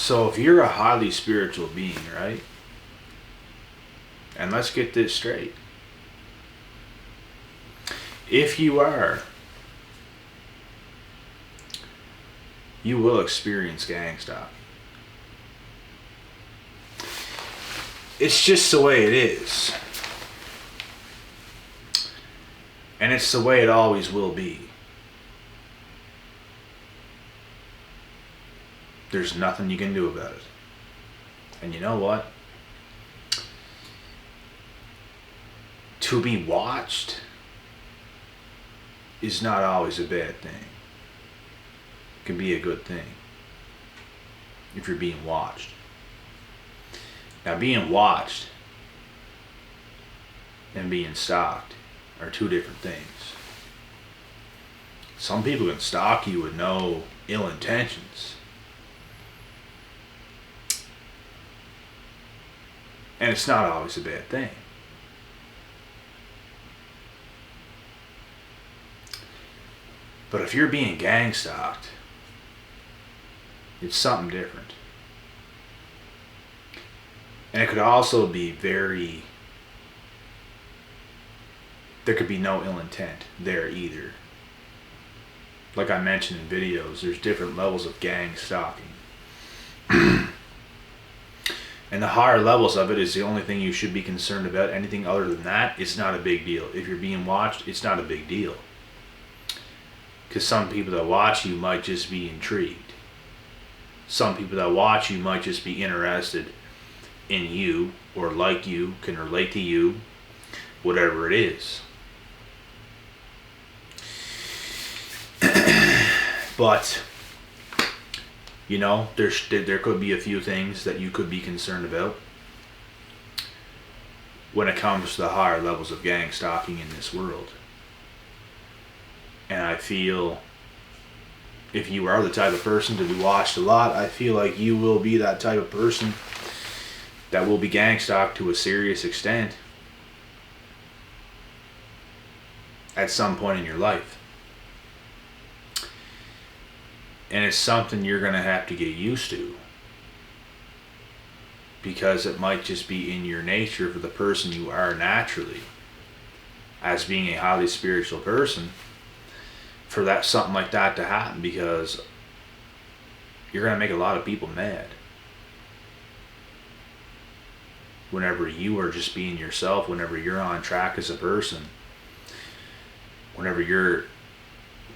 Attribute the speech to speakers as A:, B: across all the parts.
A: So if you're a highly spiritual being, right? And let's get this straight. If you are, you will experience gang stalking. It's just the way it is. And it's the way it always will be. There's nothing you can do about it. And you know what? To be watched is not always a bad thing. It can be a good thing if you're being watched. Now, being watched and being stalked are two different things. Some people can stalk you with no ill intentions. And it's not always a bad thing. But if you're being gang stalked, it's something different. And it could also be there could be no ill intent there either. Like I mentioned in videos, there's different levels of gang stalking. And the higher levels of it is the only thing you should be concerned about. Anything other than that, it's not a big deal. If you're being watched, it's not a big deal. Because some people that watch you might just be intrigued. Some people that watch you might just be interested in you or like you, can relate to you, whatever it is. But you know, there could be a few things that you could be concerned about when it comes to the higher levels of gang stalking in this world. And I feel if you are the type of person to be watched a lot, I feel like you will be that type of person that will be gang stalked to a serious extent at some point in your life. And it's something you're going to have to get used to, because it might just be in your nature for the person you are naturally as being a highly spiritual person for that something like that to happen, because you're going to make a lot of people mad whenever you are just being yourself, whenever you're on track as a person, whenever you're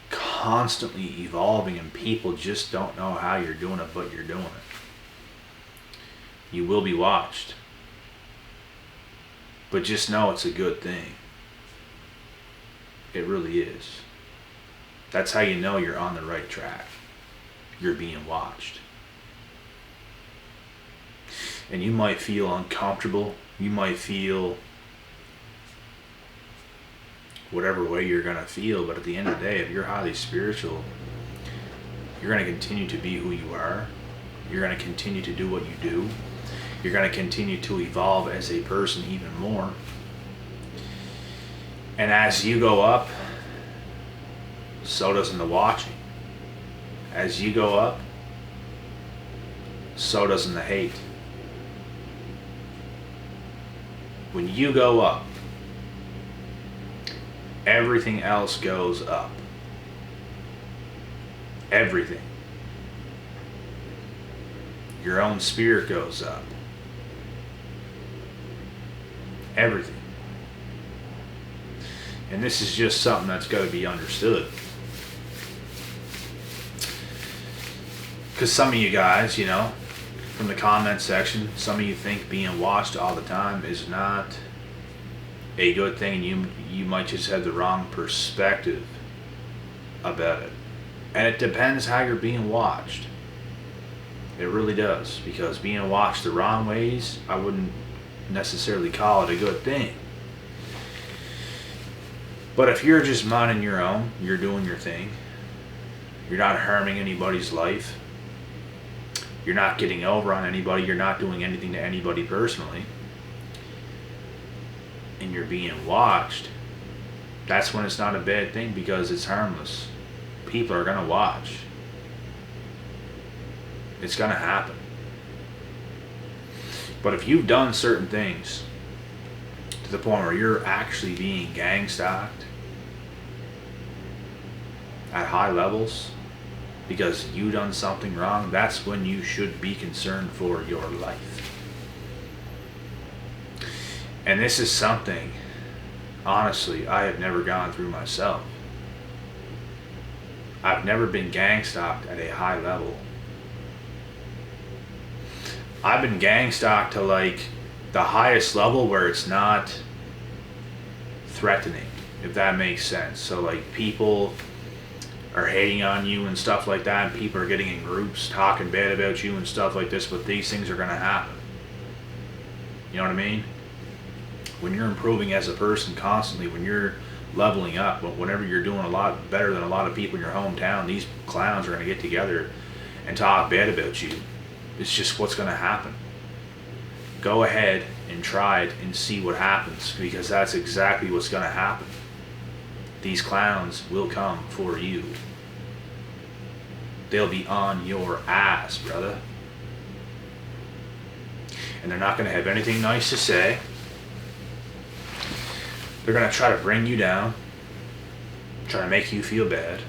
A: constantly evolving and people just don't know how you're doing it, but you're doing it. You will be watched. But just know it's a good thing. It really is. That's how you know you're on the right track. You're being watched. And you might feel uncomfortable. You might feel whatever way you're going to feel, but at the end of the day, if you're highly spiritual, you're going to continue to be who you are. You're going to continue to do what you do. You're going to continue to evolve as a person even more. And as you go up, so doesn't the watching. As you go up, so doesn't the hate. When you go up, everything else goes up. Everything. Your own spirit goes up. Everything. And this is just something that's got to be understood. Because some of you guys, you know, from the comment section, some of you think being watched all the time is not a good thing, and you might just have the wrong perspective about it. And it depends how you're being watched. It really does, because being watched the wrong ways, I wouldn't necessarily call it a good thing. But if you're just minding your own, you're doing your thing, you're not harming anybody's life, you're not getting over on anybody, you're not doing anything to anybody personally, and you're being watched, that's when it's not a bad thing, because it's harmless. People are going to watch. It's going to happen. But if you've done certain things to the point where you're actually being gang stalked at high levels because you done something wrong, that's when you should be concerned for your life. And this is something, honestly, I have never gone through myself. I've never been gang stalked at a high level. I've been gang stalked to like the highest level where it's not threatening, if that makes sense. So like people are hating on you and stuff like that, and people are getting in groups talking bad about you and stuff like this, but these things are going to happen. You know what I mean? When you're improving as a person constantly, when you're leveling up, whenever you're doing a lot better than a lot of people in your hometown, these clowns are going to get together and talk bad about you. It's just what's going to happen. Go ahead and try it and see what happens, because that's exactly what's going to happen. These clowns will come for you. They'll be on your ass, brother. And they're not going to have anything nice to say. They're going to try to bring you down, try to make you feel bad,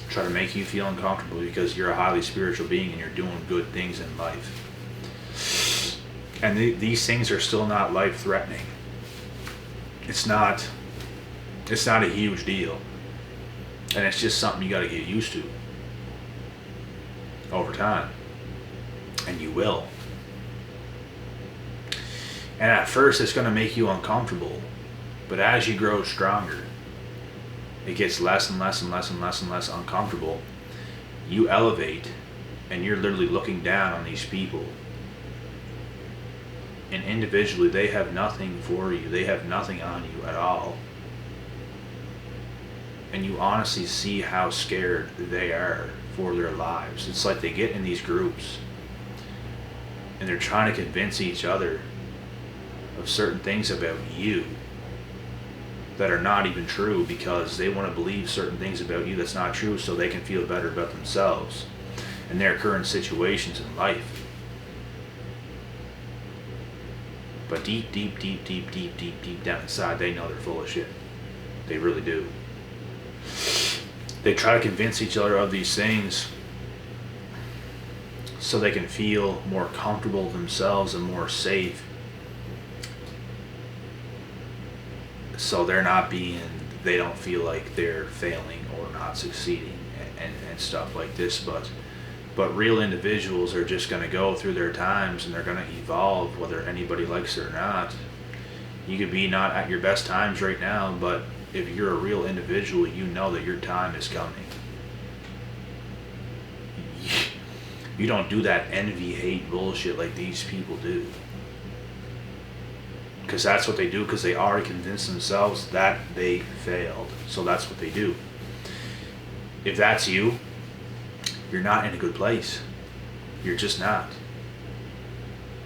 A: try to make you feel uncomfortable because you're a highly spiritual being and you're doing good things in life. And these things are still not life-threatening. It's not a huge deal. And it's just something you got to get used to over time. And you will. And at first it's going to make you uncomfortable. But as you grow stronger, it gets less and less and less and less and less uncomfortable. You elevate, and you're literally looking down on these people. And individually, they have nothing for you. They have nothing on you at all. And you honestly see how scared they are for their lives. It's like they get in these groups, and they're trying to convince each other of certain things about you that are not even true, because they want to believe certain things about you that's not true so they can feel better about themselves and their current situations in life. But deep down inside, they know they're full of shit. They really do. They try to convince each other of these things so they can feel more comfortable themselves and more safe. So they don't feel like they're failing or not succeeding and stuff like this. But real individuals are just going to go through their times, and they're going to evolve whether anybody likes it or not. You could be not at your best times right now, but if you're a real individual, you know that your time is coming. You don't do that envy, hate bullshit like these people do. Because that's what they do, because they already convinced themselves that they failed. So that's what they do. If that's you, you're not in a good place. You're just not.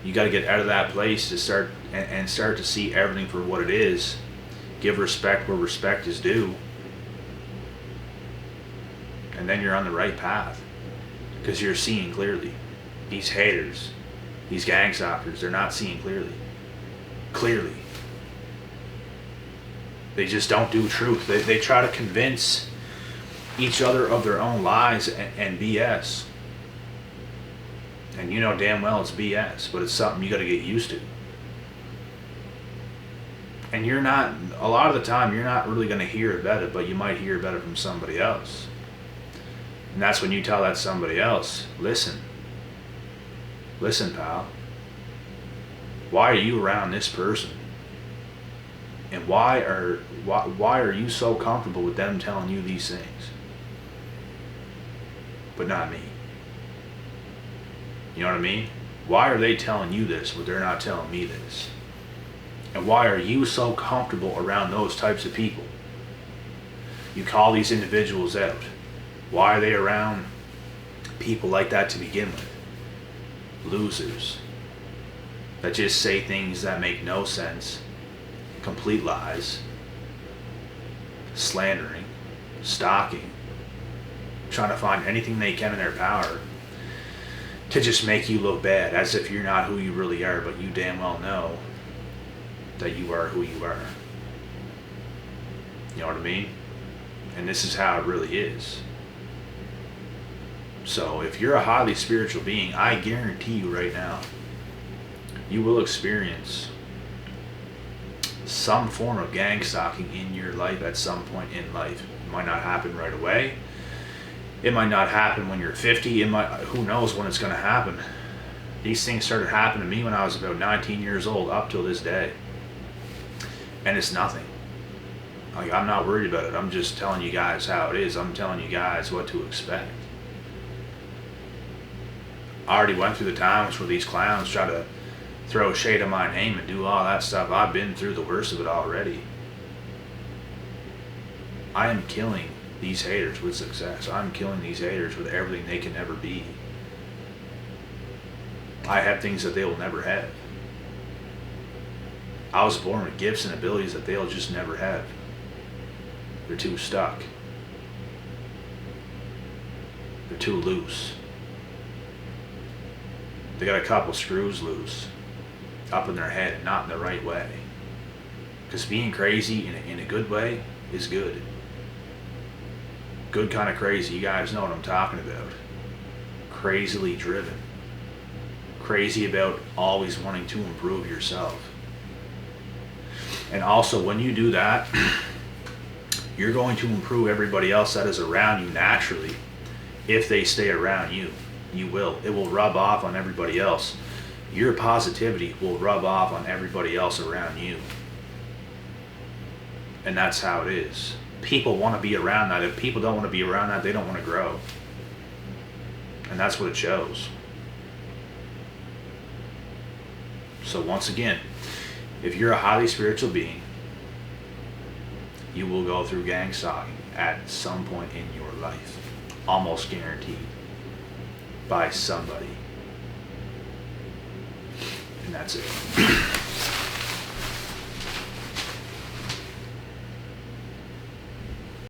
A: You got to get out of that place to start to see everything for what it is. Give respect where respect is due. And then you're on the right path. Because you're seeing clearly. These haters, these gang stalkers, they're not seeing clearly. They just don't do truth. They try to convince each other of their own lies and BS. And you know damn well it's BS, but it's something you got to get used to. And a lot of the time, you're not really going to hear about it, but you might hear about it from somebody else. And that's when you tell that somebody else, listen, pal. Why are you around this person? And why are you so comfortable with them telling you these things? But not me. You know what I mean? Why are they telling you this, but they're not telling me this? And why are you so comfortable around those types of people? You call these individuals out. Why are they around people like that to begin with? Losers. That just say things that make no sense, complete lies, slandering, stalking, trying to find anything they can in their power to just make you look bad, as if you're not who you really are, but you damn well know that you are who you are. You know what I mean? And this is how it really is. So if you're a highly spiritual being, I guarantee you right now, you will experience some form of gang stalking in your life at some point in life. It might not happen right away. It might not happen when you're 50. Who knows when it's going to happen. These things started happening to me when I was about 19 years old up till this day. And it's nothing. Like, I'm not worried about it. I'm just telling you guys how it is. I'm telling you guys what to expect. I already went through the times where these clowns try to throw shade on my name and do all that stuff. I've been through the worst of it already. I am killing these haters with success. I'm killing these haters with everything they can ever be. I have things that they will never have. I was born with gifts and abilities that they'll just never have. They're too stuck. They're too loose. They got a couple screws loose up in their head and not in the right way. Because being crazy in a good way is good. Good kind of crazy. You guys know what I'm talking about. Crazily driven. Crazy about always wanting to improve yourself. And also, when you do that, you're going to improve everybody else that is around you naturally. If they stay around you, you will. It will rub off on everybody else. Your positivity will rub off on everybody else around you. And that's how it is. People want to be around that. If people don't want to be around that, they don't want to grow. And that's what it shows. So once again, if you're a highly spiritual being, you will go through gang stalking at some point in your life. Almost guaranteed. By somebody. And that's it.